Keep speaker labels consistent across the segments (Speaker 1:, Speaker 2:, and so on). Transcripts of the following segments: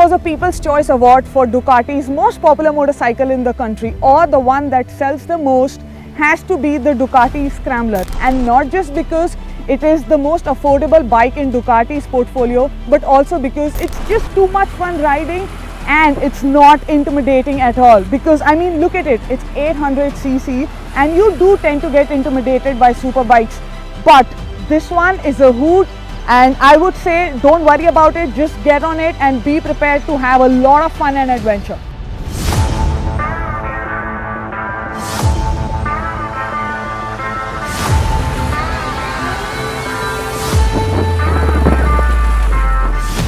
Speaker 1: was a People's Choice Award for Ducati's most popular motorcycle in the country, or the one that sells the most, has to be the Ducati Scrambler. And not just because it is the most affordable bike in Ducati's portfolio, but also because it's just too much fun riding and it's not intimidating at all. Because I mean, look at it, it's 800cc and you do tend to get intimidated by superbikes, but this one is a hoot. And I would say don't worry about it, just get on it and be prepared to have a lot of fun and adventure.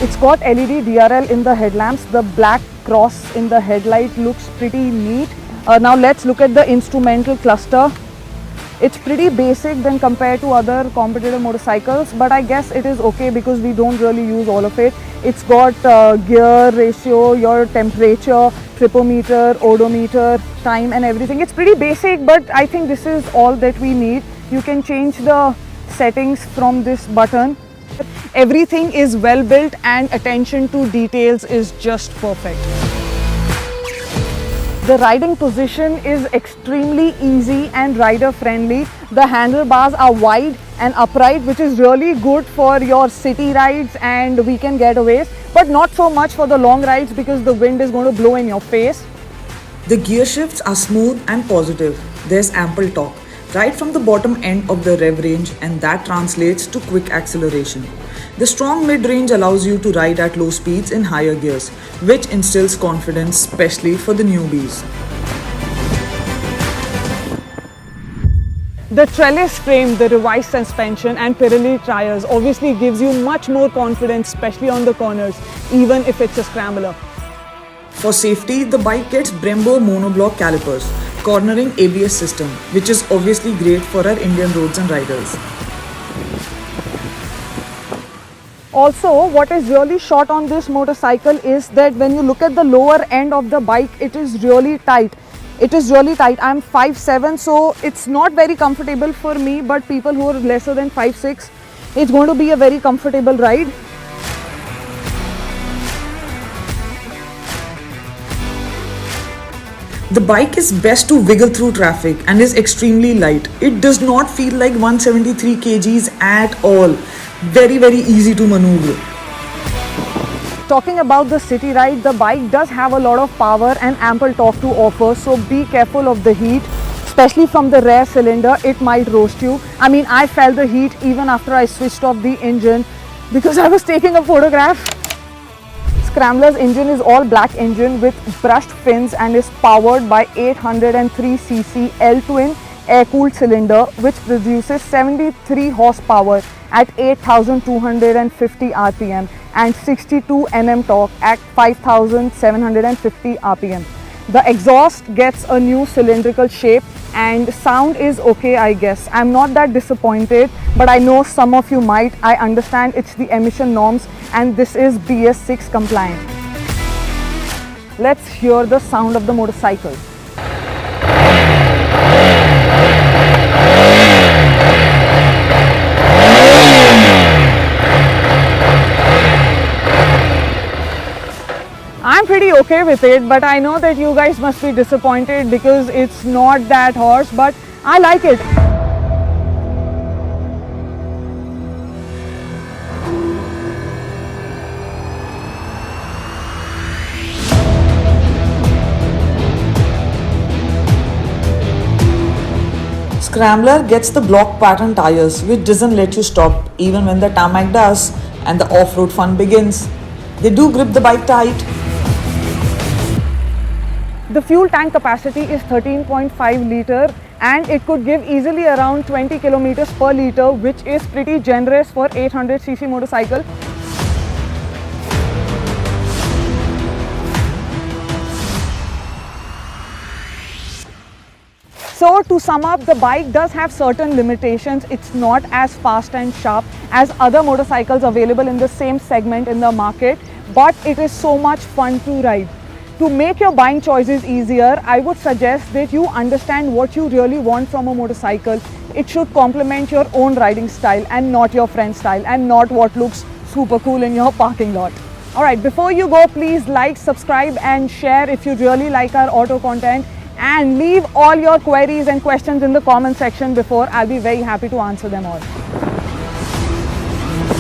Speaker 1: It's got LED DRL in the headlamps. The black cross in the headlight looks pretty neat. Now let's look at the instrumental cluster. It's pretty basic when compared to other competitive motorcycles, but I guess it is okay because we don't really use all of it. It's got gear ratio, your temperature, tripometer, odometer, time and everything. It's pretty basic, but I think this is all that we need. You can change the settings from this button. Everything is well built and attention to details is just perfect. The riding position is extremely easy and rider friendly. The handlebars are wide and upright, which is really good for your city rides and weekend getaways, but not so much for the long rides because the wind is going to blow in your face.
Speaker 2: The gear shifts are smooth and positive. There's ample torque right from the bottom end of the rev range, and that translates to quick acceleration. The strong mid-range allows you to ride at low speeds in higher gears, which instills confidence, especially for the newbies.
Speaker 1: The trellis frame, the revised suspension and Pirelli tires obviously gives you much more confidence, especially on the corners, even if it's a scrambler.
Speaker 2: For safety, the bike gets Brembo monoblock calipers, cornering ABS system, which is obviously great for our Indian roads and riders.
Speaker 1: Also, what is really short on this motorcycle is that when you look at the lower end of the bike, it is really tight. It is really tight. I'm 5'7", so it's not very comfortable for me, but people who are lesser than 5'6", it's going to be a very comfortable ride.
Speaker 2: The bike is best to wiggle through traffic and is extremely light. It does not feel like 173 kgs at all. Very easy to maneuver.
Speaker 1: Talking about the city ride, the bike does have a lot of power and ample torque to offer, so be careful of the heat, especially from the rear cylinder. It might roast you. I mean, I felt the heat even after I switched off the engine because I was taking a photograph. Scrambler's engine is all black engine with brushed fins and is powered by 803cc L-twin air-cooled cylinder, which produces 73 horsepower at 8,250 rpm and 62 Nm torque at 5,750 rpm. The exhaust gets a new cylindrical shape and sound is okay, I guess. I'm not that disappointed, but I know some of you might. I understand it's the emission norms and this is BS6 compliant. Let's hear the sound of the motorcycle. I'm pretty okay with it, but I know that you guys must be disappointed because it's not that horse, but I like it.
Speaker 2: Scrambler gets the block pattern tires, which doesn't let you stop even when the tarmac does and the off-road fun begins. They do grip the bike tight.
Speaker 1: The fuel tank capacity is 13.5 litre and it could give easily around 20 kilometers per litre, which is pretty generous for 800cc motorcycle. So to sum up, the bike does have certain limitations. It's not as fast and sharp as other motorcycles available in the same segment in the market, but it is so much fun to ride. To make your buying choices easier, I would suggest that you understand what you really want from a motorcycle. It should complement your own riding style and not your friend's style and not what looks super cool in your parking lot. Alright, before you go, please like, subscribe and share if you really like our auto content, and leave all your queries and questions in the comment section before. I'll be very happy to answer them all.